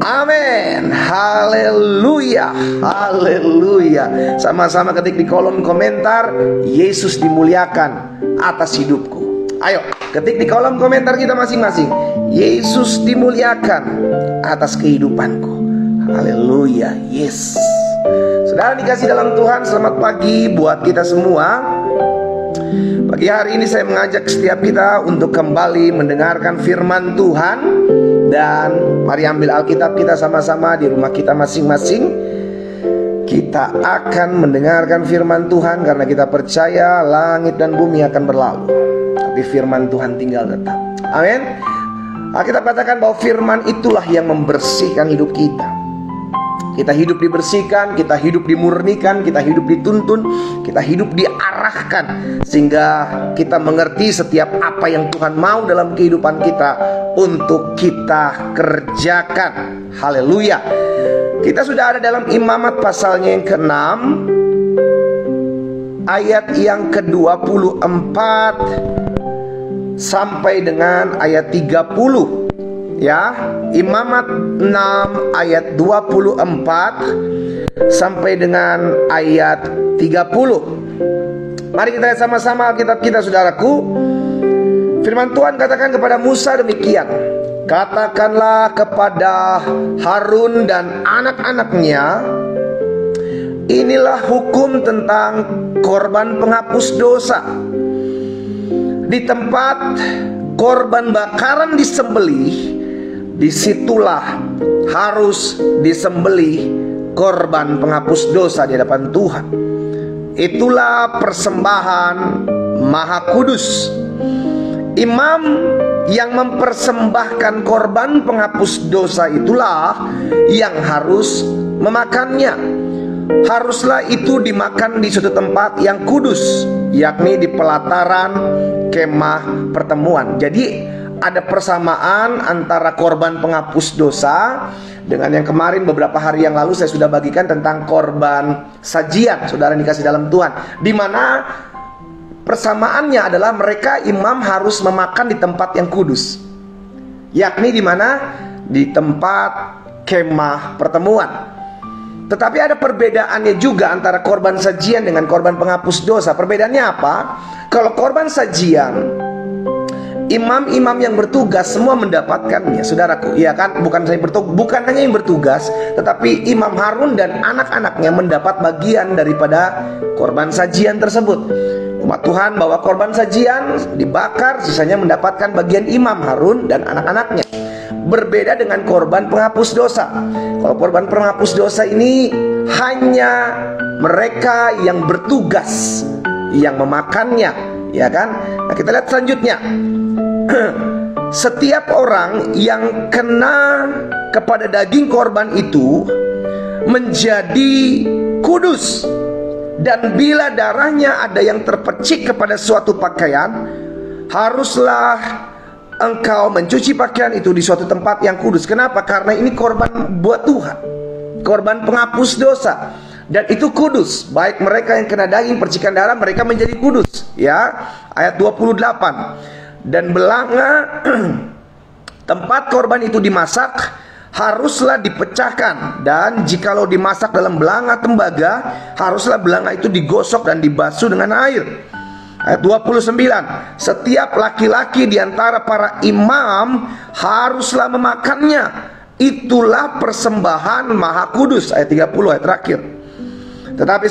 Amin. Haleluya. Haleluya. Sama-sama ketik di kolom komentar, Yesus dimuliakan atas hidupku. Ayo ketik di kolom komentar kita masing-masing, Yesus dimuliakan atas kehidupanku. Haleluya. Yes. Saudara dikasih dalam Tuhan, selamat pagi buat kita semua. Pagi hari ini saya mengajak setiap kita untuk kembali mendengarkan firman Tuhan. Dan mari ambil Alkitab kita sama-sama di rumah kita masing-masing. Kita akan mendengarkan firman Tuhan karena kita percaya langit dan bumi akan berlalu, tapi firman Tuhan tinggal tetap. Amin. Alkitab katakan bahwa firman itulah yang membersihkan hidup kita. Kita hidup dibersihkan, kita hidup dimurnikan, kita hidup dituntun, kita hidup diarahkan, sehingga kita mengerti setiap apa yang Tuhan mau dalam kehidupan kita untuk kita kerjakan. Haleluya. Kita sudah ada dalam Imamat pasalnya yang ke-6, ayat yang ke-24 sampai dengan ayat 30. Ya, Imamat 6 ayat 24 sampai dengan ayat 30. Mari kita lihat sama-sama Alkitab kita, saudaraku. Firman Tuhan katakan kepada Musa demikian, katakanlah kepada Harun dan anak-anaknya, inilah hukum tentang korban penghapus dosa. Di tempat korban bakaran disembelih, disitulah harus disembelih korban penghapus dosa di hadapan Tuhan. Itulah persembahan maha kudus. Imam yang mempersembahkan korban penghapus dosa itulah yang harus memakannya. Haruslah itu dimakan di suatu tempat yang kudus, yakni di pelataran kemah pertemuan. Jadi ada persamaan antara korban penghapus dosa dengan yang kemarin beberapa hari yang lalu saya sudah bagikan tentang korban sajian, saudara dikasih dalam Tuhan, di mana persamaannya adalah mereka imam harus memakan di tempat yang kudus, yakni di mana? Di tempat kemah pertemuan. Tetapi ada perbedaannya juga antara korban sajian dengan korban penghapus dosa. Perbedaannya apa? Kalau korban sajian, imam-imam yang bertugas semua mendapatkannya, saudaraku. Ya kan, bukan hanya yang bertugas, tetapi Imam Harun dan anak-anaknya mendapat bagian daripada korban sajian tersebut. Umat Tuhan bawa korban sajian, dibakar, sisanya mendapatkan bagian Imam Harun dan anak-anaknya. Berbeda dengan korban penghapus dosa. Kalau korban penghapus dosa ini hanya mereka yang bertugas yang memakannya, ya kan? Nah, kita lihat selanjutnya. Setiap orang yang kena kepada daging korban itu menjadi kudus. Dan bila darahnya ada yang terpercik kepada suatu pakaian, haruslah engkau mencuci pakaian itu di suatu tempat yang kudus. Kenapa? Karena ini korban buat Tuhan, korban penghapus dosa, dan itu kudus. Baik mereka yang kena daging percikan darah, mereka menjadi kudus. Ya, ayat 28. Dan belanga tempat korban itu dimasak haruslah dipecahkan, dan jikalau dimasak dalam belanga tembaga, haruslah belanga itu digosok dan dibasuh dengan air. Ayat 29. Setiap laki-laki di antara para imam haruslah memakannya. Itulah persembahan maha kudus. Ayat 30, ayat terakhir. Tetapi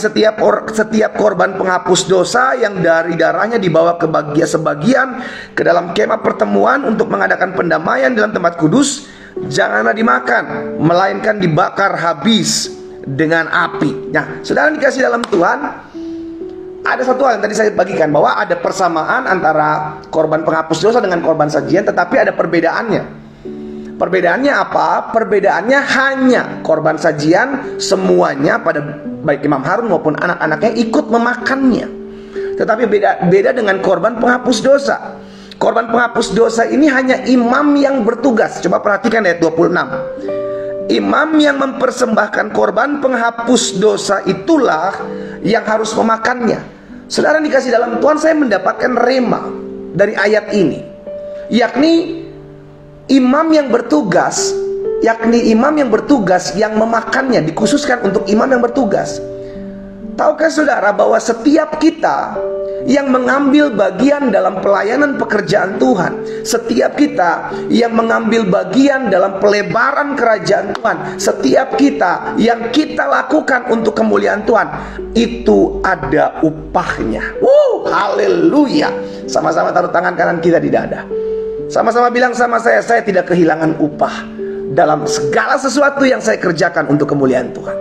setiap korban penghapus dosa yang dari darahnya dibawa ke sebagian ke dalam kemah pertemuan untuk mengadakan pendamaian dalam tempat kudus, janganlah dimakan, melainkan dibakar habis dengan api. Nah, saudara dikasih dalam Tuhan, ada satu hal yang tadi saya bagikan, bahwa ada persamaan antara korban penghapus dosa dengan korban sajian, tetapi ada perbedaannya. Perbedaannya apa? Perbedaannya hanya korban sajian semuanya pada baik Imam Harun maupun anak-anaknya ikut memakannya. Tetapi beda dengan korban penghapus dosa. Korban penghapus dosa ini hanya imam yang bertugas. Coba perhatikan ayat 26. Imam yang mempersembahkan korban penghapus dosa itulah yang harus memakannya. Saudara dikasih dalam Tuhan, saya mendapatkan rema dari ayat ini, yakni imam yang bertugas yakni imam yang bertugas yang memakannya, dikhususkan untuk imam yang bertugas. Tahukah saudara bahwa setiap kita yang mengambil bagian dalam pelayanan pekerjaan Tuhan, setiap kita yang mengambil bagian dalam pelebaran kerajaan Tuhan, setiap kita yang kita lakukan untuk kemuliaan Tuhan, itu ada upahnya. Haleluya. Sama-sama taruh tangan kanan kita di dada. Sama-sama bilang sama saya tidak kehilangan upah dalam segala sesuatu yang saya kerjakan untuk kemuliaan Tuhan.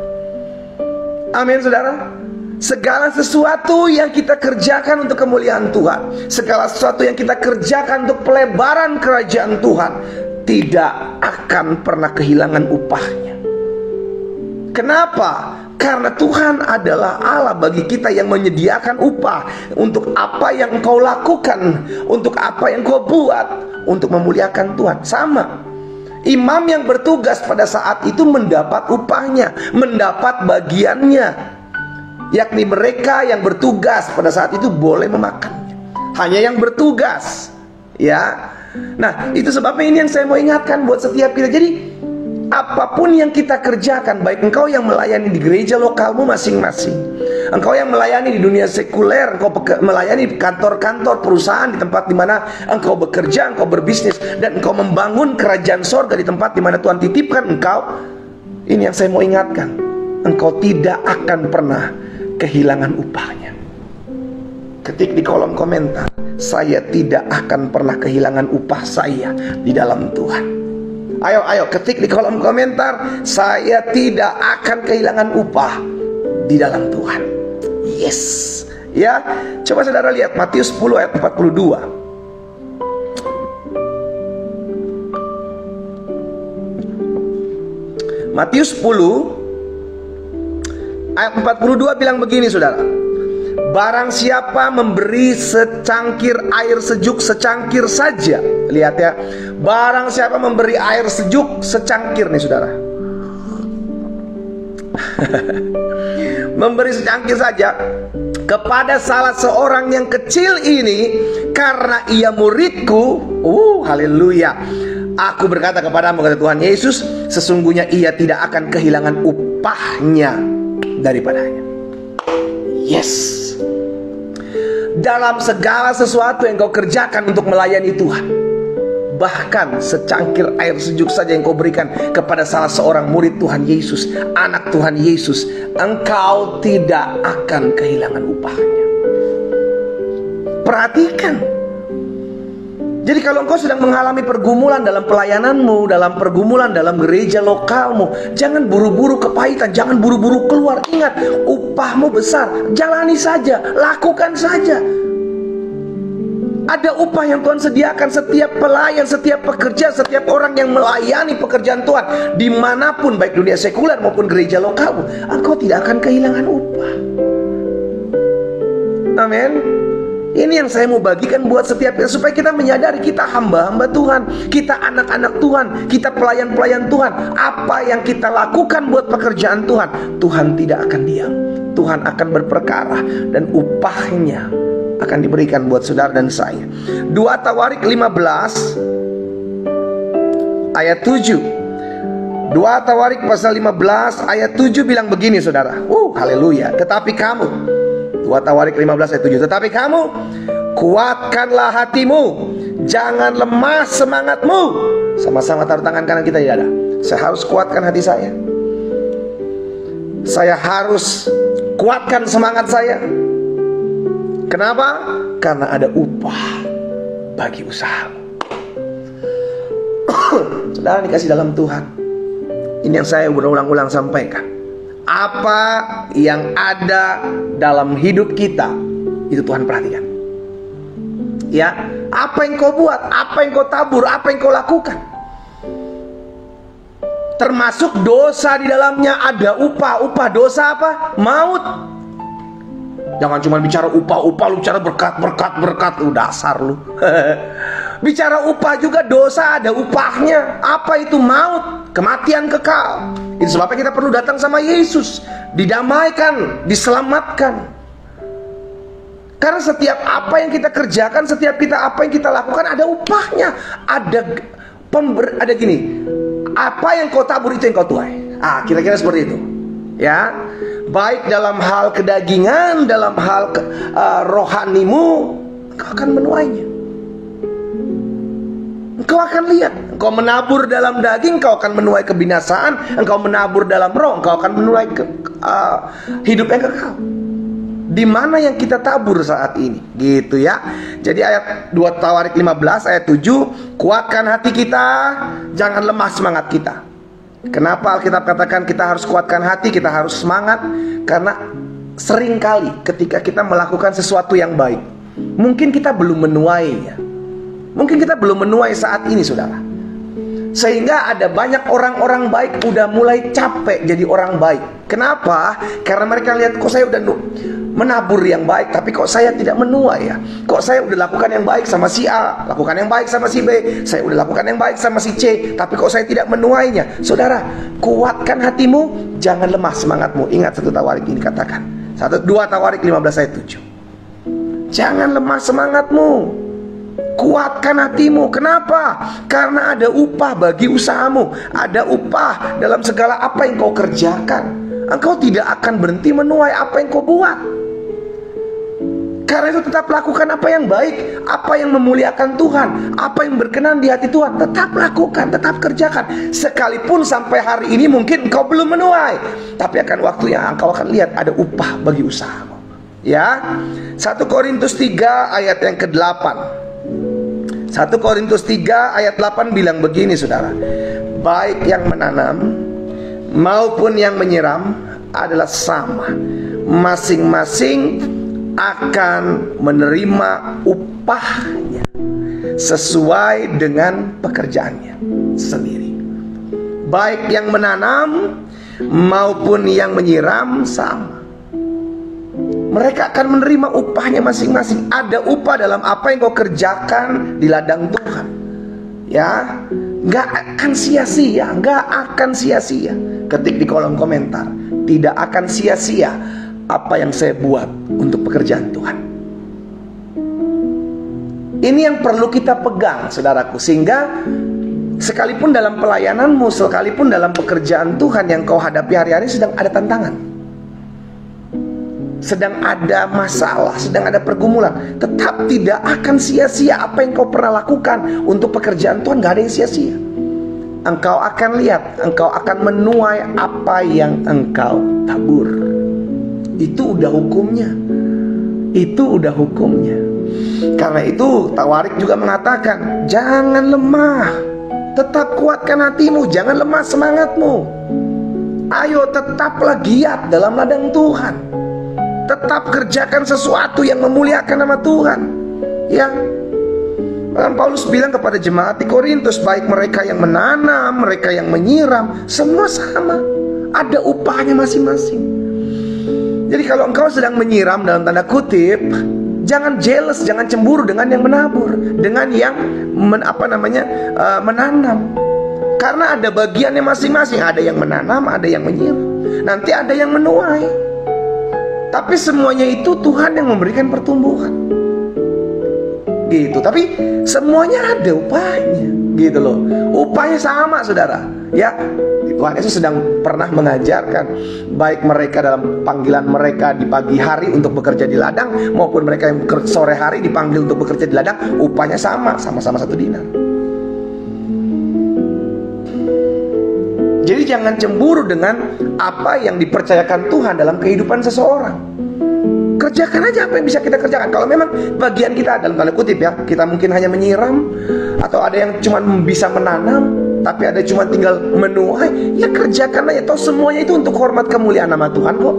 Amin, saudara. Segala sesuatu yang kita kerjakan untuk kemuliaan Tuhan, segala sesuatu yang kita kerjakan untuk pelebaran kerajaan Tuhan, tidak akan pernah kehilangan upahnya. Kenapa? Karena Tuhan adalah Allah bagi kita yang menyediakan upah untuk apa yang engkau lakukan, untuk apa yang engkau buat, untuk memuliakan Tuhan. Sama, imam yang bertugas pada saat itu mendapat upahnya, mendapat bagiannya, yakni mereka yang bertugas pada saat itu boleh memakannya. Hanya yang bertugas, ya. Nah, itu sebabnya ini yang saya mau ingatkan buat setiap kita. Jadi apapun yang kita kerjakan, baik engkau yang melayani di gereja lokalmu masing-masing, engkau yang melayani di dunia sekuler, engkau melayani di kantor-kantor perusahaan, di tempat di mana engkau bekerja, engkau berbisnis, dan engkau membangun kerajaan sorga di tempat di mana Tuhan titipkan engkau. Ini yang saya mau ingatkan, engkau tidak akan pernah kehilangan upahnya. Ketik di kolom komentar, saya tidak akan pernah kehilangan upah saya di dalam Tuhan. Ayo ketik di kolom komentar, saya tidak akan kehilangan upah di dalam Tuhan. Yes. Ya, coba saudara lihat Matius 10 ayat 42. Matius 10 ayat 42 bilang begini, saudara. Barang siapa memberi secangkir air sejuk secangkir saja. Lihat ya, barang siapa memberi air sejuk secangkir nih, saudara. Memberi secangkir saja kepada salah seorang yang kecil ini, karena ia muridku. Haleluya. Aku berkata kepadamu, kata Tuhan Yesus, sesungguhnya ia tidak akan kehilangan upahnya daripadanya. Yes. Dalam segala sesuatu yang kau kerjakan untuk melayani Tuhan, bahkan secangkir air sejuk saja yang kau berikan kepada salah seorang murid Tuhan Yesus, anak Tuhan Yesus, engkau tidak akan kehilangan upahnya. Perhatikan. Jadi kalau engkau sedang mengalami pergumulan dalam pelayananmu, dalam pergumulan dalam gereja lokalmu, jangan buru-buru kepahitan, jangan buru-buru keluar. Ingat, upahmu besar. Jalani saja, lakukan saja. Ada upah yang Tuhan sediakan. Setiap pelayan, setiap pekerja, setiap orang yang melayani pekerjaan Tuhan, dimanapun, baik dunia sekuler maupun gereja lokalmu, engkau tidak akan kehilangan upah. Amin. Ini yang saya mau bagikan buat setiap kita, supaya kita menyadari kita hamba-hamba Tuhan, kita anak-anak Tuhan, kita pelayan-pelayan Tuhan. Apa yang kita lakukan buat pekerjaan Tuhan, Tuhan tidak akan diam. Tuhan akan berperkara dan upahnya akan diberikan buat saudara dan saya. 2 Tawarik 15 ayat 7. 2 Tawarik pasal 15 ayat 7 bilang begini, saudara. Haleluya. Tetapi kamu, 2 Tawarik 15 ayat 7. Tetapi kamu, kuatkanlah hatimu, jangan lemah semangatmu. Sama-sama taruh tangan kanan kita di dada. Saya harus kuatkan hati saya. Saya harus kuatkan semangat saya. Kenapa? Karena ada upah bagi usaha. Saudara dikasih dalam Tuhan, ini yang saya berulang-ulang sampaikan. Apa yang ada dalam hidup kita, itu Tuhan perhatikan. Ya, apa yang kau buat, apa yang kau tabur, apa yang kau lakukan, termasuk dosa di dalamnya ada upah. Upah dosa apa? Maut. Jangan cuma bicara upah, lu bicara berkat, dasar lu. Bicara upah juga dosa ada upahnya. Apa itu? Maut, kematian kekal. Itu sebabnya kita perlu datang sama Yesus, didamaikan, diselamatkan. Karena setiap apa yang kita kerjakan, setiap apa yang kita lakukan ada upahnya. Ada gini, Apa yang kau tabur itu yang kau tuai. Kira-kira seperti itu. Ya, baik dalam hal kedagingan, dalam hal rohanimu, engkau akan menuainya. Engkau akan lihat, engkau menabur dalam daging, engkau akan menuai kebinasaan. Engkau menabur dalam roh, engkau akan menuai hidup yang kekal. Di mana yang kita tabur saat ini, gitu ya. Jadi ayat 2 Tawarik 15 ayat 7, kuatkan hati kita, jangan lemah semangat kita. Kenapa Alkitab katakan kita harus kuatkan hati, kita harus semangat? Karena seringkali ketika kita melakukan sesuatu yang baik, mungkin kita belum menuainya. Mungkin kita belum menuai saat ini, saudara. Sehingga ada banyak orang-orang baik udah mulai capek jadi orang baik. Kenapa? Karena mereka lihat, kok saya udah menabur yang baik, tapi kok saya tidak menuai ya. Kok saya udah lakukan yang baik sama si A, lakukan yang baik sama si B, saya udah lakukan yang baik sama si C, tapi kok saya tidak menuainya. Saudara, kuatkan hatimu, jangan lemah semangatmu. Ingat 1 Tawarik ini katakan, 2 Tawarik 15 ayat 7. Jangan lemah semangatmu, kuatkan hatimu. Kenapa? Karena ada upah bagi usahamu, ada upah dalam segala apa yang kau kerjakan. Engkau tidak akan berhenti menuai apa yang kau buat. Karena itu tetap lakukan apa yang baik, apa yang memuliakan Tuhan, apa yang berkenan di hati Tuhan. Tetap lakukan, tetap kerjakan. Sekalipun sampai hari ini mungkin engkau belum menuai, tapi akan waktunya engkau akan lihat ada upah bagi usahamu. Ya, 1 Korintus 3 ayat yang ke-8. 1 Korintus 3 ayat 8 bilang begini, saudara. Baik yang menanam maupun yang menyiram adalah sama, masing-masing akan menerima upahnya sesuai dengan pekerjaannya sendiri. Baik yang menanam maupun yang menyiram sama, mereka akan menerima upahnya masing-masing. Ada upah dalam apa yang kau kerjakan di ladang Tuhan. Ya, gak akan sia-sia, gak akan sia-sia. Ketik di kolom komentar, tidak akan sia-sia apa yang saya buat untuk pekerjaan Tuhan. Ini yang perlu kita pegang, saudaraku. Sehingga sekalipun dalam pelayananmu, sekalipun dalam pekerjaan Tuhan yang kau hadapi hari-hari sedang ada tantangan, sedang ada masalah, sedang ada pergumulan, tetap tidak akan sia-sia apa yang kau pernah lakukan untuk pekerjaan Tuhan. Gak ada yang sia-sia. Engkau akan lihat, engkau akan menuai apa yang engkau tabur. Itu udah hukumnya. Itu udah hukumnya. Karena itu Tawarik juga mengatakan, jangan lemah, tetap kuatkan hatimu, jangan lemah semangatmu. Ayo tetaplah giat dalam ladang Tuhan. Tetap kerjakan sesuatu yang memuliakan nama Tuhan. Ya, dan Paulus bilang kepada jemaat di Korintus, baik mereka yang menanam, mereka yang menyiram, semua sama, ada upahnya masing-masing. Jadi kalau engkau sedang menyiram dalam tanda kutip, jangan jealous, jangan cemburu dengan yang menabur, dengan yang menanam. Karena ada bagiannya masing-masing. Ada yang menanam, ada yang menyiram, nanti ada yang menuai. Tapi semuanya itu Tuhan yang memberikan pertumbuhan. Gitu. Tapi semuanya ada upahnya. Gitu loh. Upahnya sama, saudara. Ya, Tuhan Yesus sedang pernah mengajarkan, baik mereka dalam panggilan mereka di pagi hari untuk bekerja di ladang, maupun mereka yang sore hari dipanggil untuk bekerja di ladang, upahnya sama, sama-sama 1 dinar. Jadi jangan cemburu dengan apa yang dipercayakan Tuhan dalam kehidupan seseorang. Kerjakan aja apa yang bisa kita kerjakan. Kalau memang bagian kita dalam tanda kutip ya, kita mungkin hanya menyiram, atau ada yang cuma bisa menanam, tapi ada cuma tinggal menuai, ya kerjakan aja. Toh semuanya itu untuk hormat kemuliaan nama Tuhan kok.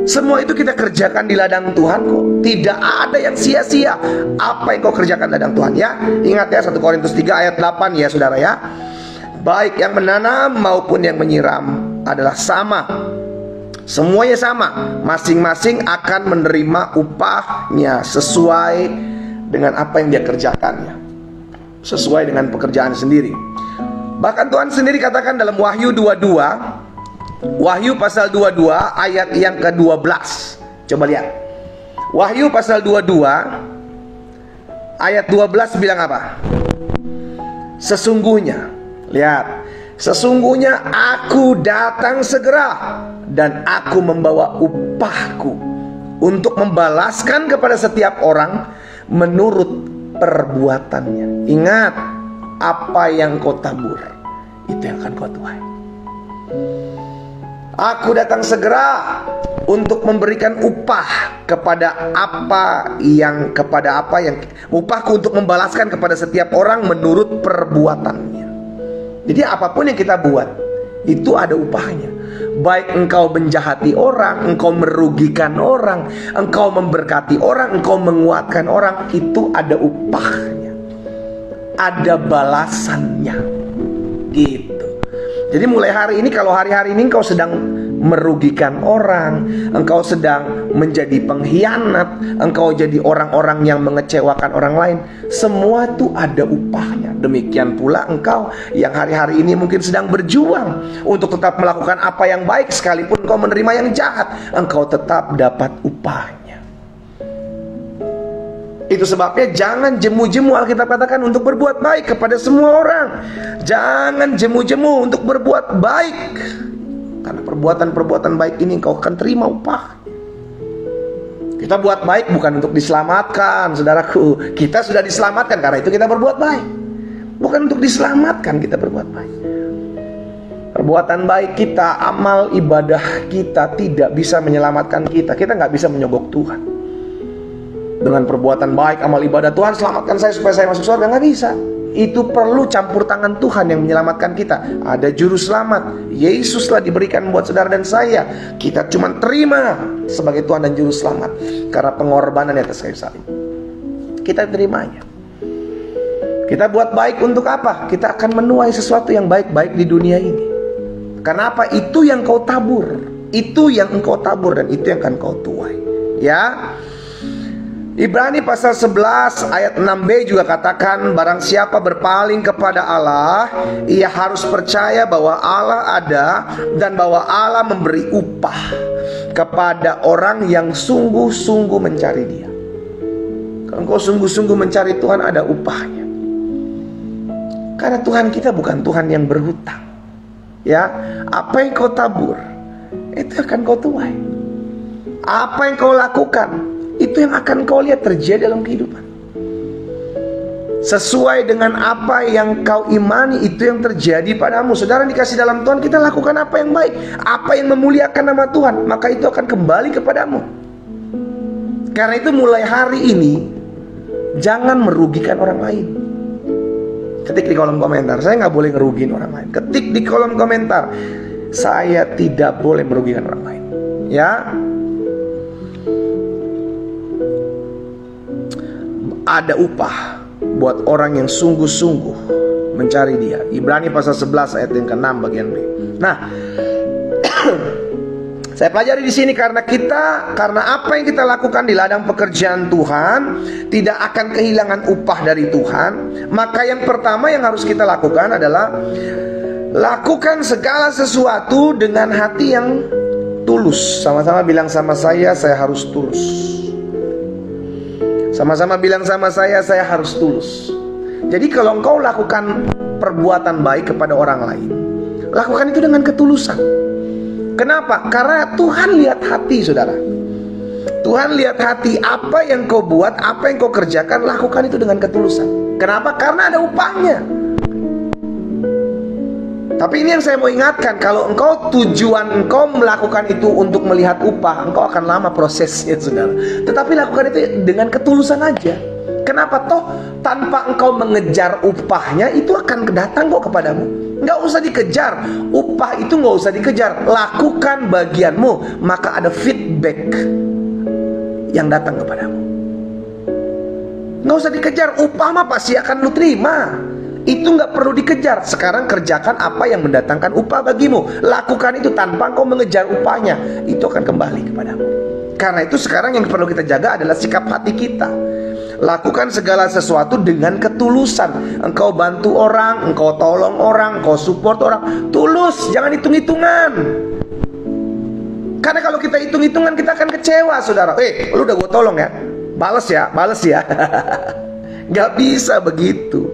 Semua itu kita kerjakan di ladang Tuhan kok. Tidak ada yang sia-sia apa yang kau kerjakan di ladang Tuhan ya. Ingat ya, 1 Korintus 3 ayat 8 ya, saudara ya. Baik yang menanam maupun yang menyiram adalah sama, semuanya sama, masing-masing akan menerima upahnya sesuai dengan apa yang dia kerjakannya, sesuai dengan pekerjaan sendiri. Bahkan Tuhan sendiri katakan dalam Wahyu 22, Wahyu pasal 22 ayat yang ke-12. Coba lihat Wahyu pasal 22 ayat 12 bilang apa? Sesungguhnya Lihat, sesungguhnya aku datang segera dan aku membawa upahku untuk membalaskan kepada setiap orang menurut perbuatannya. Ingat, apa yang kau tabur, itu yang akan kau tuai. Aku datang segera untuk memberikan upah kepada apa yang upahku untuk membalaskan kepada setiap orang menurut perbuatannya. Jadi apapun yang kita buat itu ada upahnya. Baik engkau menjahati orang, engkau merugikan orang, engkau memberkati orang, engkau menguatkan orang, itu ada upahnya, ada balasannya, gitu. Jadi mulai hari ini, kalau hari-hari ini engkau sedang merugikan orang, engkau sedang menjadi pengkhianat, engkau jadi orang-orang yang mengecewakan orang lain, semua itu ada upahnya. Demikian pula engkau yang hari-hari ini mungkin sedang berjuang untuk tetap melakukan apa yang baik, sekalipun engkau menerima yang jahat, engkau tetap dapat upahnya. Itu sebabnya jangan jemu-jemu, Alkitab katakan, untuk berbuat baik kepada semua orang. Jangan jemu-jemu untuk berbuat baik, karena perbuatan-perbuatan baik ini engkau akan terima upah. Kita buat baik bukan untuk diselamatkan, saudaraku. Kita sudah diselamatkan, karena itu kita berbuat baik. Bukan untuk diselamatkan kita berbuat baik. Perbuatan baik kita, amal ibadah kita tidak bisa menyelamatkan kita. Kita nggak bisa menyogok Tuhan dengan perbuatan baik, amal ibadah. Tuhan selamatkan saya supaya saya masuk surga, nggak bisa. Itu perlu campur tangan Tuhan yang menyelamatkan kita. Ada juru selamat, Yesuslah diberikan buat saudara dan saya. Kita cuma terima sebagai Tuhan dan juru selamat karena pengorbanan di atas kayu salib. Kita terimanya. Kita buat baik untuk apa? Kita akan menuai sesuatu yang baik-baik di dunia ini. Karena apa? Itu yang kau tabur, itu yang engkau tabur, dan itu yang akan kau tuai. Ya. Ibrani pasal 11 ayat 6b juga katakan, barang siapa berpaling kepada Allah, ia harus percaya bahwa Allah ada dan bahwa Allah memberi upah kepada orang yang sungguh-sungguh mencari Dia. Kalau engkau sungguh-sungguh mencari Tuhan, ada upahnya. Karena Tuhan kita bukan Tuhan yang berhutang. Ya, apa yang kau tabur, itu akan kau tuai. Apa yang kau lakukan, itu yang akan kau lihat terjadi dalam kehidupan. Sesuai dengan apa yang kau imani, itu yang terjadi padamu. Saudara dikasih dalam Tuhan, kita lakukan apa yang baik, apa yang memuliakan nama Tuhan, maka itu akan kembali kepadamu. Karena itu mulai hari ini, jangan merugikan orang lain. Ketik di kolom komentar, saya nggak boleh ngerugiin orang lain. Ketik di kolom komentar, saya tidak boleh merugikan orang lain. Ya. Ada upah buat orang yang sungguh-sungguh mencari Dia. Ibrani pasal 11 ayat yang ke-6 bagian B. Nah, saya pelajari di sini karena apa yang kita lakukan di ladang pekerjaan Tuhan tidak akan kehilangan upah dari Tuhan. Maka yang pertama yang harus kita lakukan adalah lakukan segala sesuatu dengan hati yang tulus. Sama-sama bilang sama saya harus tulus. Sama-sama bilang sama saya harus tulus. Jadi kalau engkau lakukan perbuatan baik kepada orang lain, lakukan itu dengan ketulusan. Kenapa? Karena Tuhan lihat hati, saudara. Tuhan lihat hati. Apa yang kau buat, apa yang kau kerjakan, lakukan itu dengan ketulusan. Kenapa? Karena ada upahnya. Tapi ini yang saya mau ingatkan, kalau engkau tujuan engkau melakukan itu untuk melihat upah, engkau akan lama prosesnya, saudara. Tetapi lakukan itu dengan ketulusan aja. Kenapa? Toh tanpa engkau mengejar upahnya, itu akan datang kok kepadamu. Nggak usah dikejar, upah itu nggak usah dikejar. Lakukan bagianmu, maka ada feedback yang datang kepadamu. Nggak usah dikejar, upah mah pasti akan lu terima. Itu nggak perlu dikejar. Sekarang kerjakan apa yang mendatangkan upah bagimu. Lakukan itu tanpa engkau mengejar upahnya. Itu akan kembali kepadamu. Karena itu sekarang yang perlu kita jaga adalah sikap hati kita. Lakukan segala sesuatu dengan ketulusan. Engkau bantu orang, engkau tolong orang, engkau support orang, tulus, jangan hitung-hitungan. Karena kalau kita hitung-hitungan, kita akan kecewa, saudara. Lu udah gue tolong ya, bales ya. Gak bisa begitu.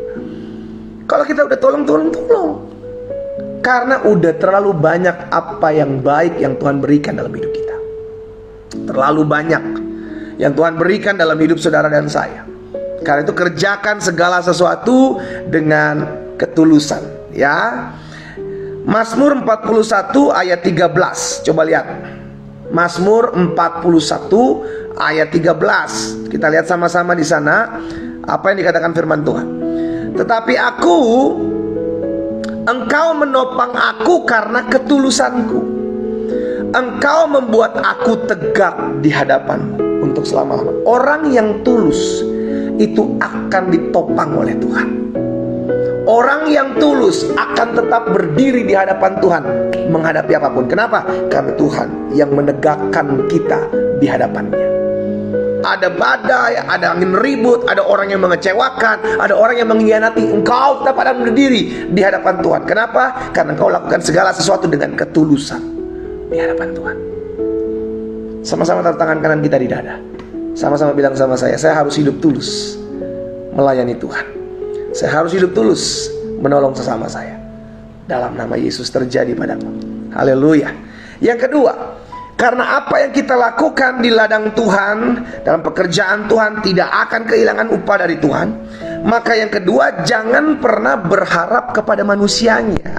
Kalau kita udah tolong. Karena udah terlalu banyak apa yang baik yang Tuhan berikan dalam hidup kita. Terlalu banyak yang Tuhan berikan dalam hidup saudara dan saya. Karena itu kerjakan segala sesuatu dengan ketulusan, ya. Mazmur 41 ayat 13. Coba lihat. Mazmur 41 ayat 13. Kita lihat sama-sama di sana apa yang dikatakan firman Tuhan. Tetapi Engkau menopang aku karena ketulusanku. Engkau membuat aku tegak di hadapanmu untuk selama-lamanya. Orang yang tulus itu akan ditopang oleh Tuhan. Orang yang tulus akan tetap berdiri di hadapan Tuhan menghadapi apapun. Kenapa? Karena Tuhan yang menegakkan kita di hadapannya. Ada badai, ada angin ribut, ada orang yang mengecewakan, ada orang yang mengkhianati, engkau tetap ada berdiri di hadapan Tuhan. Kenapa? Karena engkau lakukan segala sesuatu dengan ketulusan di hadapan Tuhan. Sama-sama taruh tangan kanan kita di dada. Sama-sama bilang sama saya harus hidup tulus melayani Tuhan. Saya harus hidup tulus menolong sesama saya. Dalam nama Yesus terjadi padaku. Haleluya. Yang kedua, karena apa yang kita lakukan di ladang Tuhan, dalam pekerjaan Tuhan, tidak akan kehilangan upah dari Tuhan. Maka yang kedua, jangan pernah berharap kepada manusianya.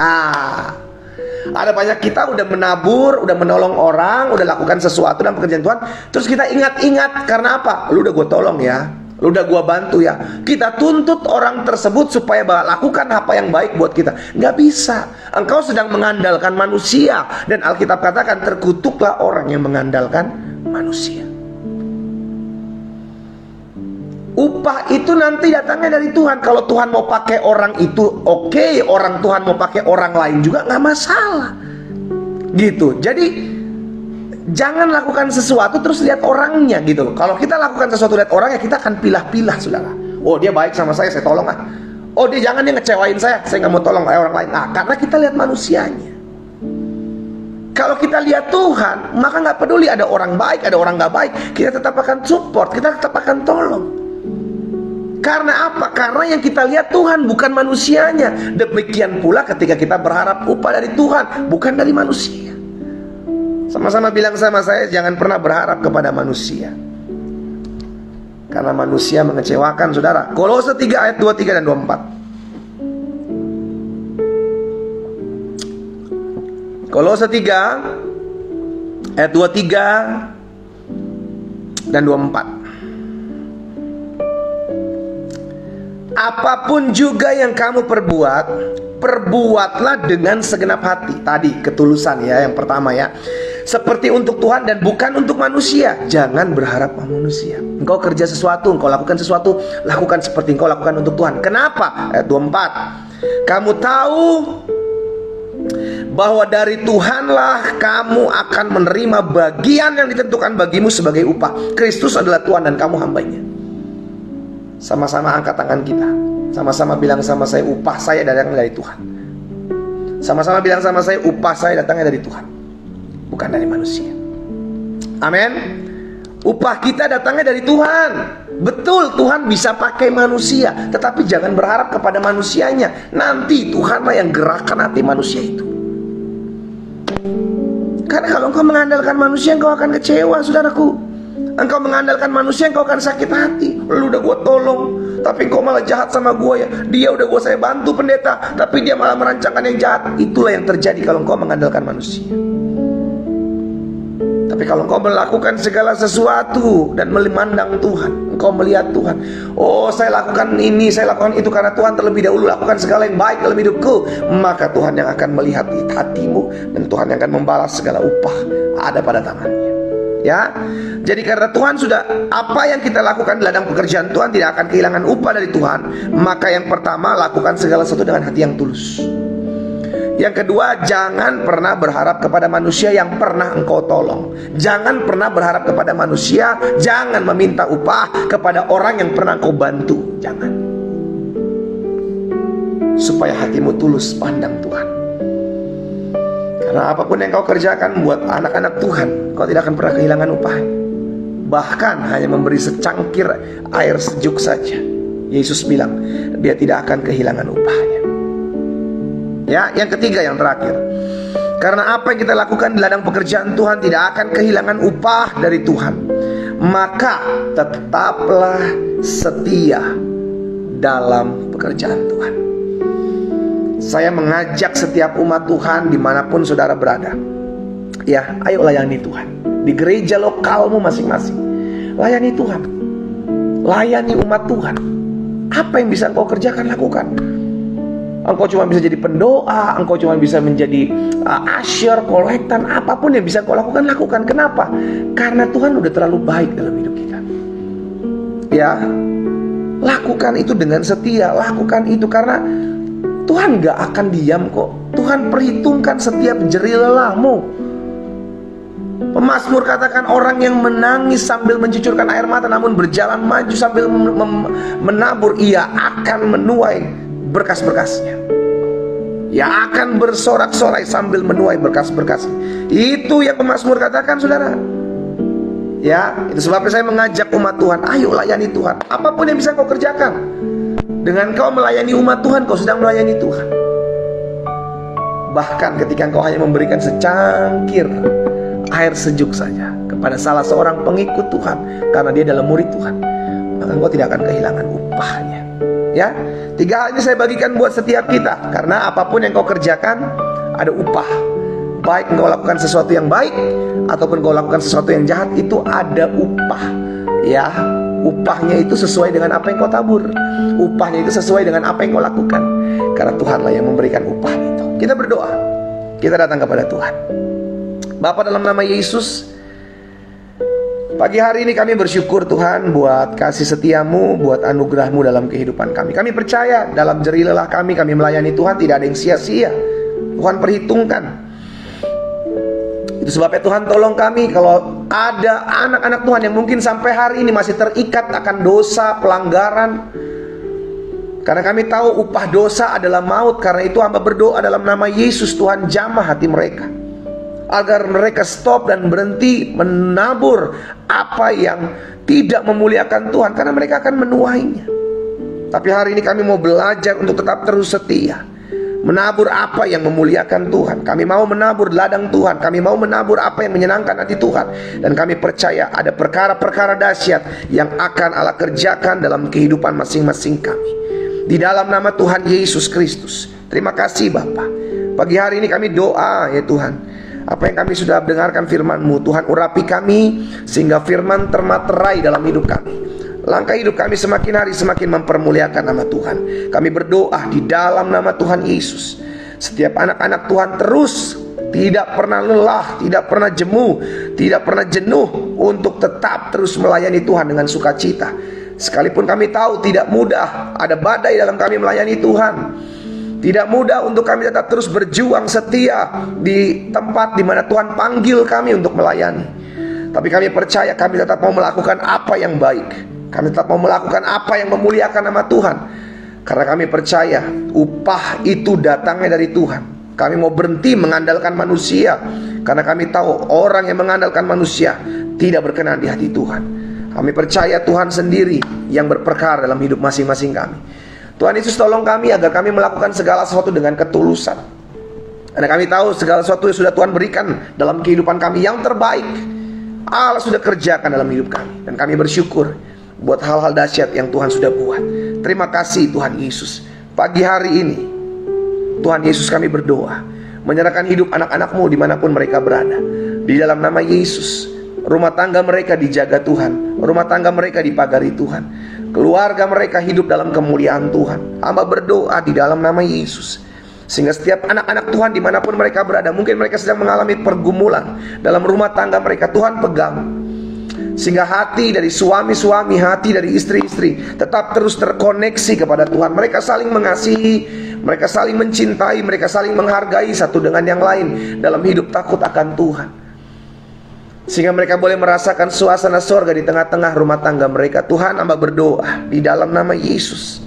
Ada banyak kita udah menabur, udah menolong orang, udah lakukan sesuatu dalam pekerjaan Tuhan, terus kita ingat-ingat, karena apa? Lu udah gue tolong ya, lu udah gue bantu ya. Kita tuntut orang tersebut supaya lakukan apa yang baik buat kita. Nggak bisa. Engkau sedang mengandalkan manusia. Dan Alkitab katakan, terkutuklah orang yang mengandalkan manusia. Upah itu nanti datangnya dari Tuhan. Kalau Tuhan mau pakai orang itu oke, orang Tuhan mau pakai orang lain juga nggak masalah. Gitu. Jadi jangan lakukan sesuatu terus lihat orangnya gitu loh. Kalau kita lakukan sesuatu lihat orangnya, kita akan pilah-pilah, saudara. Oh, dia baik sama saya tolong ah. Oh, dia jangan dia ngecewain saya nggak mau tolong kayak orang lain. Nah, karena kita lihat manusianya. Kalau kita lihat Tuhan, maka nggak peduli ada orang baik, ada orang nggak baik, kita tetap akan support, kita tetap akan tolong. Karena apa? Karena yang kita lihat Tuhan, bukan manusianya. Demikian pula ketika kita berharap upah dari Tuhan, bukan dari manusia. Sama-sama bilang sama saya, jangan pernah berharap kepada manusia. Karena manusia mengecewakan, saudara. Kolose 3 ayat 23 dan 24. Kolose 3 ayat 23 dan 24. Apapun juga yang kamu perbuat, perbuatlah dengan segenap hati. Tadi ketulusan ya, yang pertama ya. Seperti untuk Tuhan dan bukan untuk manusia. Jangan berharap sama manusia. Engkau kerja sesuatu, engkau lakukan sesuatu, lakukan seperti engkau lakukan untuk Tuhan. Kenapa? Ayat 24. Kamu tahu bahwa dari Tuhanlah kamu akan menerima bagian yang ditentukan bagimu sebagai upah. Kristus adalah Tuhan dan kamu hambanya. Sama-sama angkat tangan kita. Sama-sama bilang sama saya, upah saya datangnya dari Tuhan. Sama-sama bilang sama saya, upah saya datangnya dari Tuhan, bukan dari manusia. Amin. Upah kita datangnya dari Tuhan. Betul, Tuhan bisa pakai manusia, tetapi jangan berharap kepada manusianya. Nanti Tuhanlah yang gerakkan hati manusia itu. Karena kalau engkau mengandalkan manusia, engkau akan kecewa, saudaraku. Engkau mengandalkan manusia, engkau akan sakit hati. Lu udah gue tolong, tapi engkau malah jahat sama gue ya. Dia udah saya bantu pendeta, tapi dia malah merancangkan yang jahat. Itulah yang terjadi kalau engkau mengandalkan manusia. Tapi kalau engkau melakukan segala sesuatu dan memandang Tuhan, engkau melihat Tuhan, oh saya lakukan ini, saya lakukan itu karena Tuhan terlebih dahulu lakukan segala yang baik dalam hidupku, maka Tuhan yang akan melihat hatimu dan Tuhan yang akan membalas segala upah ada pada tangannya. Ya, jadi karena Tuhan sudah, apa yang kita lakukan dalam pekerjaan Tuhan tidak akan kehilangan upah dari Tuhan. Maka yang pertama, lakukan segala sesuatu dengan hati yang tulus. Yang kedua, jangan pernah berharap kepada manusia yang pernah engkau tolong. Jangan pernah berharap kepada manusia. Jangan meminta upah kepada orang yang pernah engkau bantu. Jangan. Supaya hatimu tulus pandang Tuhan. Karena apapun yang kau kerjakan buat anak-anak Tuhan, kau tidak akan pernah kehilangan upah. Bahkan hanya memberi secangkir air sejuk saja, Yesus bilang dia tidak akan kehilangan upahnya. Ya, yang ketiga, yang terakhir, karena apa yang kita lakukan di ladang pekerjaan Tuhan tidak akan kehilangan upah dari Tuhan, maka tetaplah setia dalam pekerjaan Tuhan. Saya mengajak setiap umat Tuhan dimanapun saudara berada, ya, ayo layani Tuhan. Di gereja lokalmu masing-masing, layani Tuhan, layani umat Tuhan. Apa yang bisa engkau kerjakan, lakukan. Engkau cuma bisa jadi pendoa, engkau cuma bisa menjadi usher, kolektan, apapun yang bisa engkau lakukan, lakukan. Kenapa? Karena Tuhan udah terlalu baik dalam hidup kita. Ya, lakukan itu dengan setia, lakukan itu karena Tuhan gak akan diam kok. Tuhan perhitungkan setiap jerih lelahmu. Pemazmur katakan, orang yang menangis sambil mencucurkan air mata namun berjalan maju sambil menabur, ia akan menuai berkas-berkasnya. Ya, akan bersorak-sorai sambil menuai berkas-berkasnya. Itu yang pemazmur katakan, saudara. Ya, itu sebabnya saya mengajak umat Tuhan, ayo layani Tuhan. Apapun yang bisa kau kerjakan, dengan kau melayani umat Tuhan, kau sedang melayani Tuhan. Bahkan ketika kau hanya memberikan secangkir air sejuk saja kepada salah seorang pengikut Tuhan, karena dia adalah murid Tuhan, maka engkau tidak akan kehilangan upahnya. Ya, 3 hal ini saya bagikan buat setiap kita, karena apapun yang kau kerjakan ada upah. Baik engkau lakukan sesuatu yang baik ataupun engkau lakukan sesuatu yang jahat, itu ada upah. Ya, upahnya itu sesuai dengan apa yang kau tabur. Upahnya itu sesuai dengan apa yang kau lakukan. Karena Tuhanlah yang memberikan upah itu. Kita berdoa, kita datang kepada Tuhan. Bapa, dalam nama Yesus, pagi hari ini kami bersyukur Tuhan buat kasih setiamu, buat anugerahmu dalam kehidupan kami. Kami percaya dalam jerih lelah kami melayani Tuhan tidak ada yang sia-sia. Tuhan perhitungkan. Itu sebabnya Tuhan tolong kami kalau ada anak-anak Tuhan yang mungkin sampai hari ini masih terikat akan dosa, pelanggaran. Karena kami tahu upah dosa adalah maut. Karena itu hamba berdoa dalam nama Yesus, Tuhan jamah hati mereka, agar mereka stop dan berhenti menabur apa yang tidak memuliakan Tuhan, karena mereka akan menuainya. Tapi hari ini kami mau belajar untuk tetap terus setia, menabur apa yang memuliakan Tuhan. Kami mau menabur ladang Tuhan, kami mau menabur apa yang menyenangkan hati Tuhan. Dan kami percaya ada perkara-perkara dahsyat yang akan Allah kerjakan dalam kehidupan masing-masing kami, di dalam nama Tuhan Yesus Kristus. Terima kasih Bapa. Pagi hari ini kami doa, ya Tuhan, apa yang kami sudah dengarkan firman-Mu, Tuhan urapi kami sehingga firman termaterai dalam hidup kami. Langkah hidup kami semakin hari semakin mempermuliakan nama Tuhan. Kami berdoa di dalam nama Tuhan Yesus. Setiap anak-anak Tuhan terus tidak pernah lelah, tidak pernah jemu, tidak pernah jenuh untuk tetap terus melayani Tuhan dengan sukacita. Sekalipun kami tahu tidak mudah, ada badai dalam kami melayani Tuhan. Tidak mudah untuk kami tetap terus berjuang setia di tempat di mana Tuhan panggil kami untuk melayani. Tapi kami percaya kami tetap mau melakukan apa yang baik. Kami tetap mau melakukan apa yang memuliakan nama Tuhan. Karena kami percaya upah itu datangnya dari Tuhan. Kami mau berhenti mengandalkan manusia, karena kami tahu orang yang mengandalkan manusia tidak berkenan di hati Tuhan. Kami percaya Tuhan sendiri yang berperkara dalam hidup masing-masing kami. Tuhan Yesus tolong kami agar kami melakukan segala sesuatu dengan ketulusan. Karena kami tahu segala sesuatu yang sudah Tuhan berikan dalam kehidupan kami yang terbaik, Allah sudah kerjakan dalam hidup kami. Dan kami bersyukur buat hal-hal dahsyat yang Tuhan sudah buat. Terima kasih Tuhan Yesus. Pagi hari ini Tuhan Yesus kami berdoa, menyerahkan hidup anak-anak-Mu dimanapun mereka berada. Di dalam nama Yesus, rumah tangga mereka dijaga Tuhan, rumah tangga mereka dipagari Tuhan, keluarga mereka hidup dalam kemuliaan Tuhan. Hamba berdoa di dalam nama Yesus, sehingga setiap anak-anak Tuhan dimanapun mereka berada, mungkin mereka sedang mengalami pergumulan dalam rumah tangga mereka, Tuhan pegang, sehingga hati dari suami-suami, hati dari istri-istri tetap terus terkoneksi kepada Tuhan. Mereka saling mengasihi, mereka saling mencintai, mereka saling menghargai satu dengan yang lain dalam hidup takut akan Tuhan, sehingga mereka boleh merasakan suasana sorga di tengah-tengah rumah tangga mereka. Tuhan, hamba berdoa di dalam nama Yesus,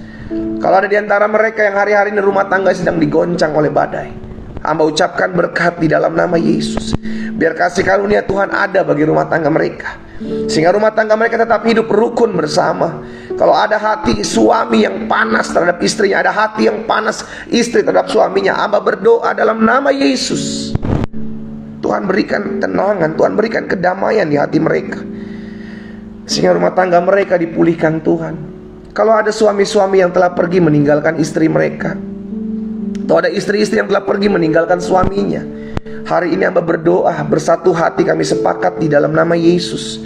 kalau ada di antara mereka yang hari-hari ini rumah tangga sedang digoncang oleh badai, hamba ucapkan berkat di dalam nama Yesus. Biar kasih karunia Tuhan ada bagi rumah tangga mereka. sehingga rumah tangga mereka tetap hidup rukun bersama. Kalau ada hati suami yang panas terhadap istrinya, ada hati yang panas istri terhadap suaminya, hamba berdoa dalam nama Yesus, Tuhan berikan tenangan, Tuhan berikan kedamaian di hati mereka, sehingga rumah tangga mereka dipulihkan Tuhan. Kalau ada suami-suami yang telah pergi meninggalkan istri mereka, atau ada istri-istri yang telah pergi meninggalkan suaminya, hari ini hamba berdoa, bersatu hati kami sepakat di dalam nama Yesus,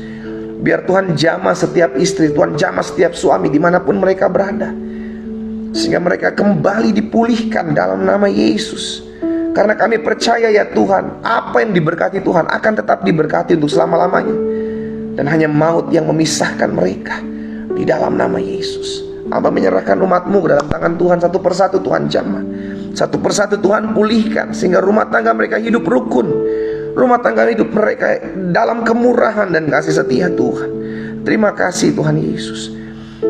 biar Tuhan jamah setiap istri, Tuhan jamah setiap suami dimanapun mereka berada, sehingga mereka kembali dipulihkan dalam nama Yesus. Karena kami percaya ya Tuhan, apa yang diberkati Tuhan akan tetap diberkati untuk selama-lamanya, dan hanya maut yang memisahkan mereka. Di dalam nama Yesus, hamba menyerahkan umat-Mu ke dalam tangan Tuhan. Satu persatu Tuhan jamah, satu persatu Tuhan pulihkan, sehingga rumah tangga mereka hidup rukun, rumah tangga hidup mereka dalam kemurahan dan kasih setia Tuhan. Terima kasih Tuhan Yesus.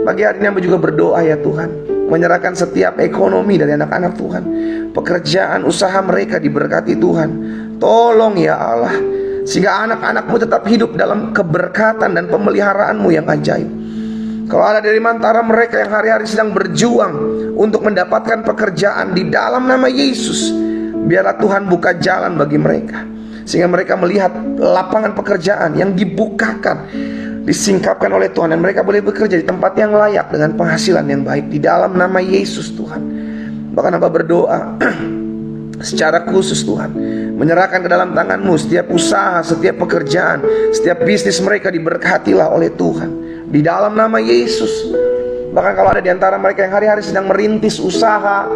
Pagi hari ini hamba juga berdoa ya Tuhan, menyerahkan setiap ekonomi dari anak-anak Tuhan, pekerjaan usaha mereka diberkati Tuhan. Tolong ya Allah, sehingga anak-anak-Mu tetap hidup dalam keberkatan dan pemeliharaan-Mu yang ajaib. Kalau ada dari antara mereka yang hari-hari sedang berjuang untuk mendapatkan pekerjaan, di dalam nama Yesus, biarlah Tuhan buka jalan bagi mereka, sehingga mereka melihat lapangan pekerjaan yang dibukakan, disingkapkan oleh Tuhan, dan mereka boleh bekerja di tempat yang layak dengan penghasilan yang baik. Di dalam nama Yesus Tuhan. Bahkan hamba berdoa secara khusus Tuhan, menyerahkan ke dalam tangan-Mu setiap usaha, setiap pekerjaan, setiap bisnis mereka diberkatilah oleh Tuhan. Di dalam nama Yesus. Bahkan kalau ada di antara mereka yang hari-hari sedang merintis usaha,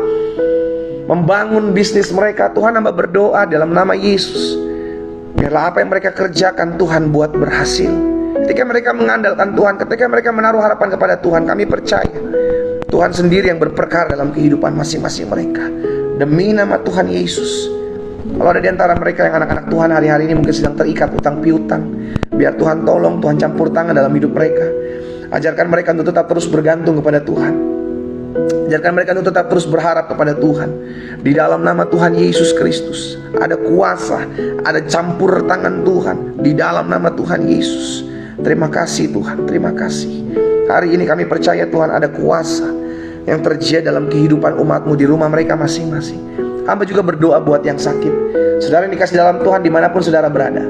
membangun bisnis mereka, Tuhan hamba berdoa dalam nama Yesus, biarlah apa yang mereka kerjakan Tuhan buat berhasil. Ketika mereka mengandalkan Tuhan, ketika mereka menaruh harapan kepada Tuhan, kami percaya Tuhan sendiri yang berperkara dalam kehidupan masing-masing mereka. Demi nama Tuhan Yesus. Kalau ada di antara mereka yang anak-anak Tuhan hari-hari ini mungkin sedang terikat utang piutang, biar Tuhan tolong, Tuhan campur tangan dalam hidup mereka. Ajarkan mereka untuk tetap terus bergantung kepada Tuhan. Ajarkan mereka untuk tetap terus berharap kepada Tuhan. Di dalam nama Tuhan Yesus Kristus, ada kuasa, ada campur tangan Tuhan. Di dalam nama Tuhan Yesus. Terima kasih Tuhan, terima kasih. Hari ini kami percaya Tuhan ada kuasa yang terjadi dalam kehidupan umat-Mu di rumah mereka masing-masing. Hamba juga berdoa buat yang sakit, saudara yang dikasih dalam Tuhan dimanapun saudara berada.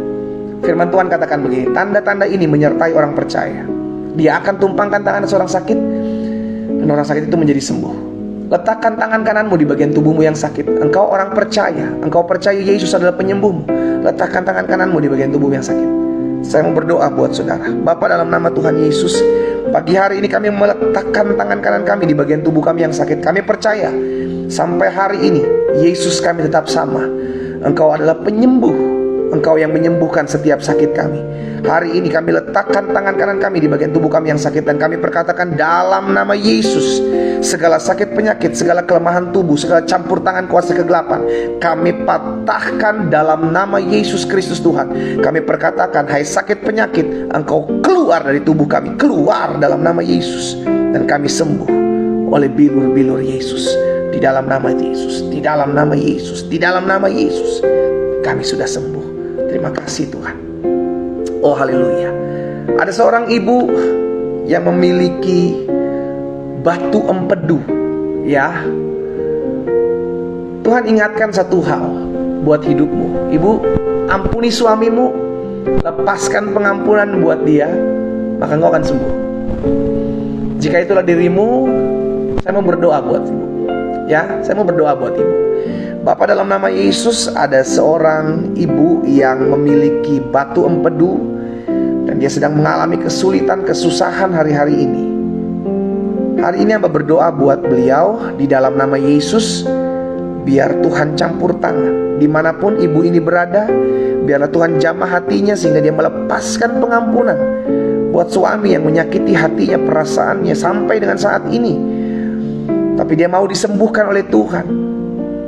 Firman Tuhan katakan begini, tanda-tanda ini menyertai orang percaya. Dia akan tumpangkan tangan seorang sakit, dan orang sakit itu menjadi sembuh. Letakkan tangan kananmu di bagian tubuhmu yang sakit. Engkau orang percaya, engkau percaya Yesus adalah penyembuhmu. Letakkan tangan kananmu di bagian tubuh yang sakit. Saya mau berdoa buat saudara. Bapa, dalam nama Tuhan Yesus, pagi hari ini kami meletakkan tangan kanan kami di bagian tubuh kami yang sakit. Kami percaya sampai hari ini Yesus kami tetap sama. Engkau adalah penyembuh. Engkau yang menyembuhkan setiap sakit kami. Hari ini kami letakkan tangan kanan kami di bagian tubuh kami yang sakit, dan kami perkatakan dalam nama Yesus, segala sakit penyakit, segala kelemahan tubuh, segala campur tangan kuasa kegelapan, kami patahkan dalam nama Yesus Kristus Tuhan. Kami perkatakan, hai sakit penyakit, engkau keluar dari tubuh kami, keluar dalam nama Yesus, dan kami sembuh oleh bilur-bilur Yesus. Di dalam nama Yesus, di dalam nama Yesus, di dalam nama Yesus, kami sudah sembuh. Terima kasih Tuhan. Oh haleluya. Ada seorang ibu yang memiliki batu empedu, ya. Tuhan ingatkan satu hal buat hidupmu. Ibu, ampuni suamimu, lepaskan pengampunan buat dia, maka engkau akan sembuh. Jika itulah dirimu, saya mau berdoa buat ibu. Ya, saya mau berdoa buat ibu. Bapak, dalam nama Yesus, ada seorang ibu yang memiliki batu empedu, dan dia sedang mengalami kesulitan, kesusahan hari-hari ini. Hari ini hamba berdoa buat beliau di dalam nama Yesus. Biar Tuhan campur tangan dimanapun ibu ini berada. Biarlah Tuhan jamah hatinya sehingga dia melepaskan pengampunan buat suami yang menyakiti hatinya, perasaannya sampai dengan saat ini. Tapi dia mau disembuhkan oleh Tuhan,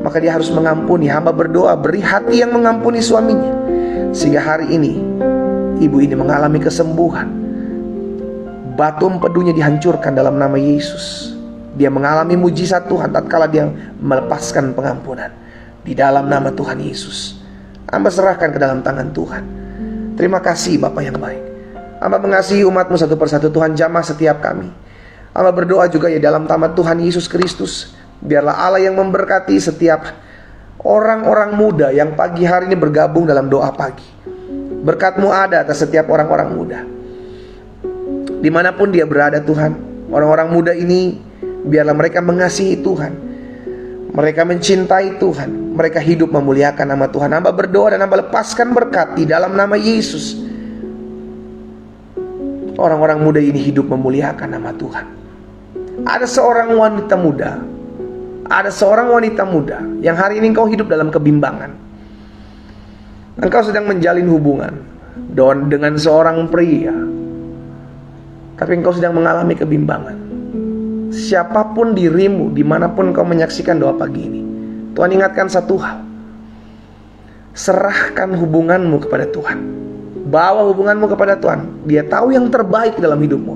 maka dia harus mengampuni. Hamba berdoa, beri hati yang mengampuni suaminya, sehingga hari ini ibu ini mengalami kesembuhan. Batu empedunya dihancurkan dalam nama Yesus. Dia mengalami mujizat Tuhan tatkala dia melepaskan pengampunan. Di dalam nama Tuhan Yesus, hamba serahkan ke dalam tangan Tuhan. Terima kasih Bapa yang baik. Hamba mengasihi umat-Mu satu persatu Tuhan, jamah setiap kami. Hamba berdoa juga ya dalam nama Tuhan Yesus Kristus, biarlah Allah yang memberkati setiap orang-orang muda yang pagi hari ini bergabung dalam doa pagi. Berkat-Mu ada atas setiap orang-orang muda, dimanapun dia berada Tuhan. Orang-orang muda ini biarlah mereka mengasihi Tuhan, mereka mencintai Tuhan, mereka hidup memuliakan nama Tuhan. Hamba berdoa dan hamba lepaskan berkat di dalam nama Yesus. Orang-orang muda ini hidup memuliakan nama Tuhan. Ada seorang wanita muda, ada seorang wanita muda yang hari ini engkau hidup dalam kebimbangan. Engkau sedang menjalin hubungan dengan seorang pria, tapi engkau sedang mengalami kebimbangan. Siapapun dirimu, dimanapun engkau menyaksikan doa pagi ini, Tuhan ingatkan satu hal: serahkan hubunganmu kepada Tuhan. Bawa hubunganmu kepada Tuhan. Dia tahu yang terbaik dalam hidupmu.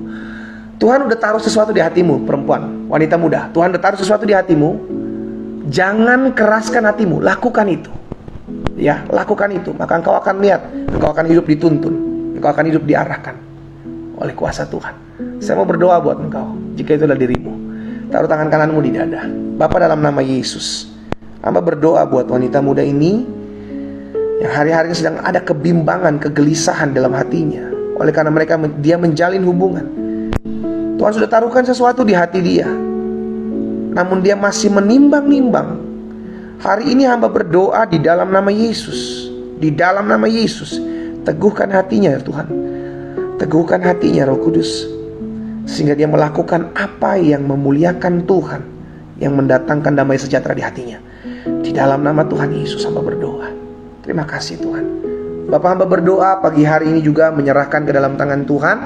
Tuhan udah taruh sesuatu di hatimu, perempuan, wanita muda. Tuhan udah taruh sesuatu di hatimu. Jangan keraskan hatimu, lakukan itu. Ya, lakukan itu. Maka engkau akan lihat, engkau akan hidup dituntun, engkau akan hidup diarahkan oleh kuasa Tuhan. Saya mau berdoa buat engkau. Jika itu adalah dirimu, taruh tangan kananmu di dada. Bapa, dalam nama Yesus, hamba berdoa buat wanita muda ini yang hari-hari ini sedang ada kebimbangan, kegelisahan dalam hatinya, oleh karena dia menjalin hubungan. Tuhan sudah taruhkan sesuatu di hati dia, namun dia masih menimbang-nimbang. Hari ini hamba berdoa di dalam nama Yesus, di dalam nama Yesus, teguhkan hatinya ya Tuhan, teguhkan hatinya Roh Kudus, sehingga dia melakukan apa yang memuliakan Tuhan, yang mendatangkan damai sejahtera di hatinya. Di dalam nama Tuhan Yesus hamba berdoa. Terima kasih Tuhan. Bapak, hamba berdoa pagi hari ini juga menyerahkan ke dalam tangan Tuhan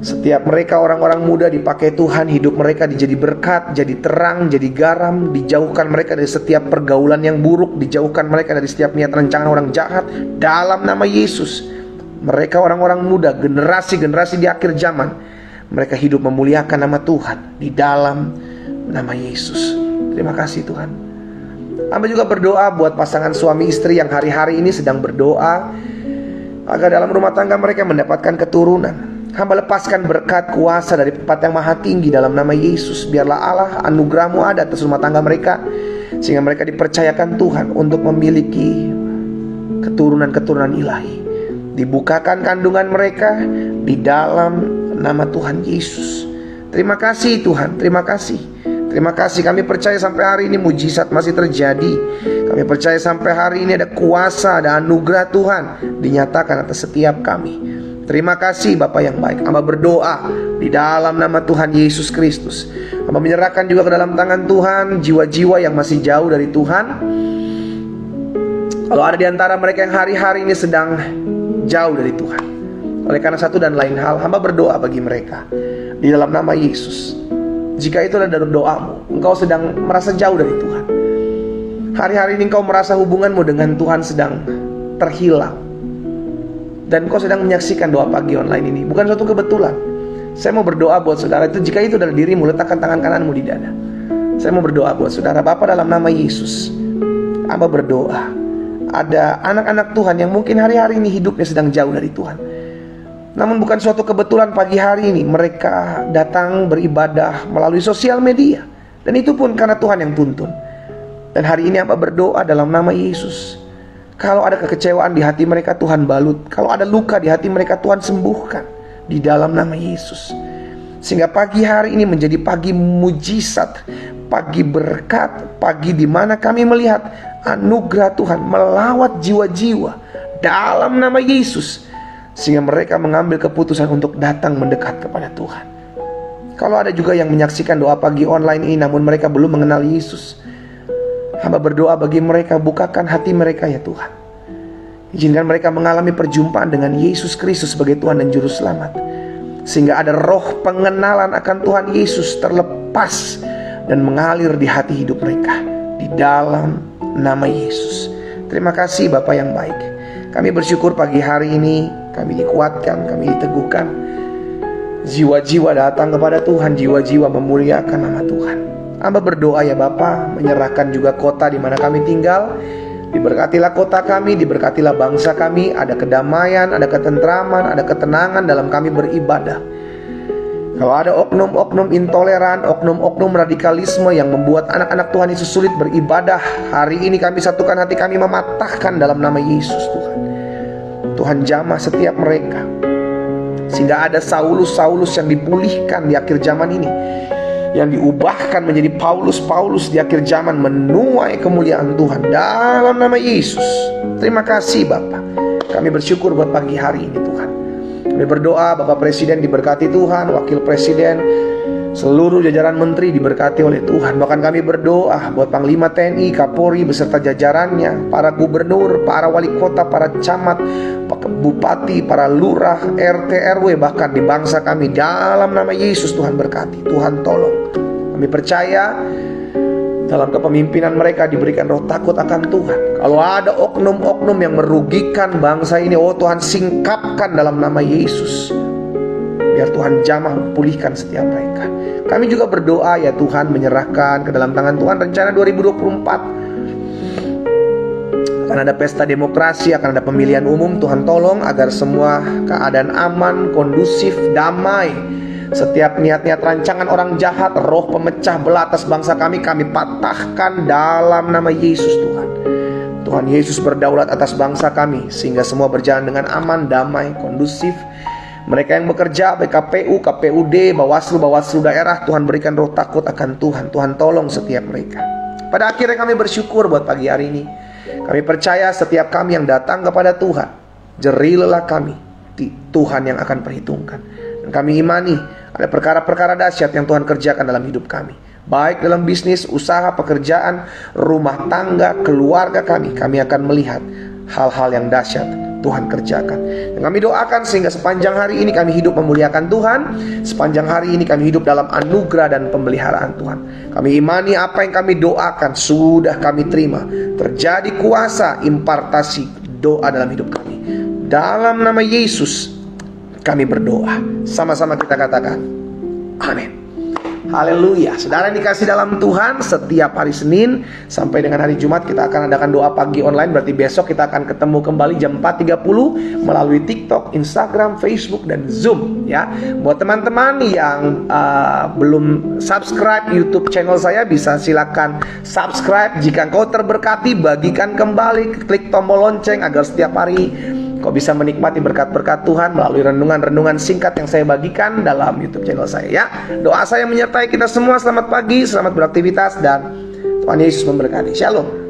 setiap mereka orang-orang muda dipakai Tuhan, hidup mereka dijadi berkat, jadi terang, jadi garam. Dijauhkan mereka dari setiap pergaulan yang buruk, dijauhkan mereka dari setiap niat rancangan orang jahat. Dalam nama Yesus, mereka orang-orang muda, generasi-generasi di akhir zaman, mereka hidup memuliakan nama Tuhan di dalam nama Yesus. Terima kasih Tuhan. Hamba juga berdoa buat pasangan suami istri yang hari-hari ini sedang berdoa agar dalam rumah tangga mereka mendapatkan keturunan. Hamba lepaskan berkat kuasa dari tempat yang maha tinggi dalam nama Yesus. Biarlah Allah, anugerah-Mu ada atas rumah tangga mereka, sehingga mereka dipercayakan Tuhan untuk memiliki keturunan-keturunan ilahi. Dibukakan kandungan mereka di dalam nama Tuhan Yesus. Terima kasih Tuhan, terima kasih. Terima kasih, kami percaya sampai hari ini mujizat masih terjadi. Kami percaya sampai hari ini ada kuasa, ada anugerah Tuhan dinyatakan atas setiap kami. Terima kasih Bapa yang baik. Hamba berdoa di dalam nama Tuhan Yesus Kristus. Hamba menyerahkan juga ke dalam tangan Tuhan jiwa-jiwa yang masih jauh dari Tuhan. Kalau ada di antara mereka yang hari-hari ini sedang jauh dari Tuhan, oleh karena satu dan lain hal, hamba berdoa bagi mereka di dalam nama Yesus. Jika itu adalah doamu, engkau sedang merasa jauh dari Tuhan, hari-hari ini engkau merasa hubunganmu dengan Tuhan sedang terhilang, dan engkau sedang menyaksikan doa pagi online ini, bukan suatu kebetulan. Saya mau berdoa buat saudara itu. Jika itu adalah dirimu, letakkan tangan kananmu di dada. Saya mau berdoa buat saudara. Bapa, dalam nama Yesus, hamba berdoa, ada anak-anak Tuhan yang mungkin hari-hari ini hidupnya sedang jauh dari Tuhan, namun bukan suatu kebetulan pagi hari ini mereka datang beribadah melalui sosial media, dan itu pun karena Tuhan yang tuntun. Dan hari ini hamba berdoa dalam nama Yesus, kalau ada kekecewaan di hati mereka, Tuhan balut. Kalau ada luka di hati mereka, Tuhan sembuhkan di dalam nama Yesus. Sehingga pagi hari ini menjadi pagi mujizat, pagi berkat, pagi di mana kami melihat anugerah Tuhan melawat jiwa-jiwa dalam nama Yesus, sehingga mereka mengambil keputusan untuk datang mendekat kepada Tuhan. Kalau ada juga yang menyaksikan doa pagi online ini namun mereka belum mengenal Yesus, hamba berdoa bagi mereka, bukakan hati mereka ya Tuhan. Izinkan mereka mengalami perjumpaan dengan Yesus Kristus sebagai Tuhan dan Juru Selamat, sehingga ada roh pengenalan akan Tuhan Yesus terlepas dan mengalir di hati hidup mereka di dalam nama Yesus. Terima kasih Bapa yang baik. Kami bersyukur pagi hari ini kami dikuatkan, kami diteguhkan. Jiwa-jiwa datang kepada Tuhan, jiwa-jiwa memuliakan nama Tuhan. Hamba berdoa ya Bapa, menyerahkan juga kota di mana kami tinggal Diberkatilah kota kami, diberkatilah bangsa kami. Ada kedamaian, ada ketentraman, ada ketenangan dalam kami beribadah. Kalau ada oknum-oknum intoleran, oknum-oknum radikalisme yang membuat anak-anak Tuhan Yesus sulit beribadah, hari ini kami satukan hati kami mematahkan dalam nama Yesus Tuhan. Tuhan jamah setiap mereka, sehingga ada Saulus-Saulus yang dipulihkan di akhir zaman ini, yang diubahkan menjadi Paulus-Paulus di akhir zaman, menuai kemuliaan Tuhan dalam nama Yesus. Terima kasih Bapa. Kami bersyukur buat pagi hari ini Tuhan. Kami berdoa Bapak Presiden diberkati Tuhan, Wakil Presiden, seluruh jajaran menteri diberkati oleh Tuhan. Bahkan kami berdoa buat Panglima TNI, Kapolri beserta jajarannya, para gubernur, para wali kota, para camat, bupati, para lurah, RT, RW, bahkan di bangsa kami. Dalam nama Yesus Tuhan berkati, Tuhan tolong. Kami percaya dalam kepemimpinan mereka diberikan roh takut akan Tuhan. Kalau ada oknum-oknum yang merugikan bangsa ini, oh Tuhan singkapkan dalam nama Yesus. Biar Tuhan jamah pulihkan setiap mereka. Kami juga berdoa ya Tuhan, menyerahkan ke dalam tangan Tuhan rencana 2024. Akan ada pesta demokrasi, akan ada pemilihan umum. Tuhan tolong agar semua keadaan aman, kondusif, damai. Setiap niat-niat rancangan orang jahat, roh pemecah belah atas bangsa kami patahkan dalam nama Yesus Tuhan. Tuhan Yesus berdaulat atas bangsa kami, sehingga semua berjalan dengan aman, damai, kondusif. Mereka yang bekerja, BKPU, KPUD, Bawaslu daerah, Tuhan berikan roh takut akan Tuhan. Tuhan tolong setiap mereka. Pada akhirnya kami bersyukur buat pagi hari ini. Kami percaya setiap kami yang datang kepada Tuhan, jerilah kami, Tuhan yang akan perhitungkan. Dan kami imani ada perkara-perkara dahsyat yang Tuhan kerjakan dalam hidup kami, baik dalam bisnis, usaha, pekerjaan, rumah tangga, keluarga kami. Kami akan melihat hal-hal yang dahsyat Tuhan kerjakan. Dan kami doakan sehingga sepanjang hari ini kami hidup memuliakan Tuhan. Sepanjang hari ini kami hidup dalam anugerah dan pemeliharaan Tuhan. Kami imani apa yang kami doakan sudah kami terima. Terjadi kuasa impartasi doa dalam hidup kami. Dalam nama Yesus kami berdoa. Sama-sama kita katakan amin. Haleluya. Saudara yang dikasih dalam Tuhan, setiap hari Senin sampai dengan hari Jumat kita akan adakan doa pagi online. Berarti besok kita akan ketemu kembali jam 4.30 melalui TikTok, Instagram, Facebook, dan Zoom ya. Buat teman-teman yang belum subscribe YouTube channel saya, bisa silakan subscribe. Jika engkau terberkati, bagikan kembali, klik tombol lonceng agar setiap hari kau bisa menikmati berkat-berkat Tuhan melalui renungan-renungan singkat yang saya bagikan dalam YouTube channel saya ya. Doa saya menyertai kita semua. Selamat pagi, selamat beraktivitas, dan Tuhan Yesus memberkati. Shalom.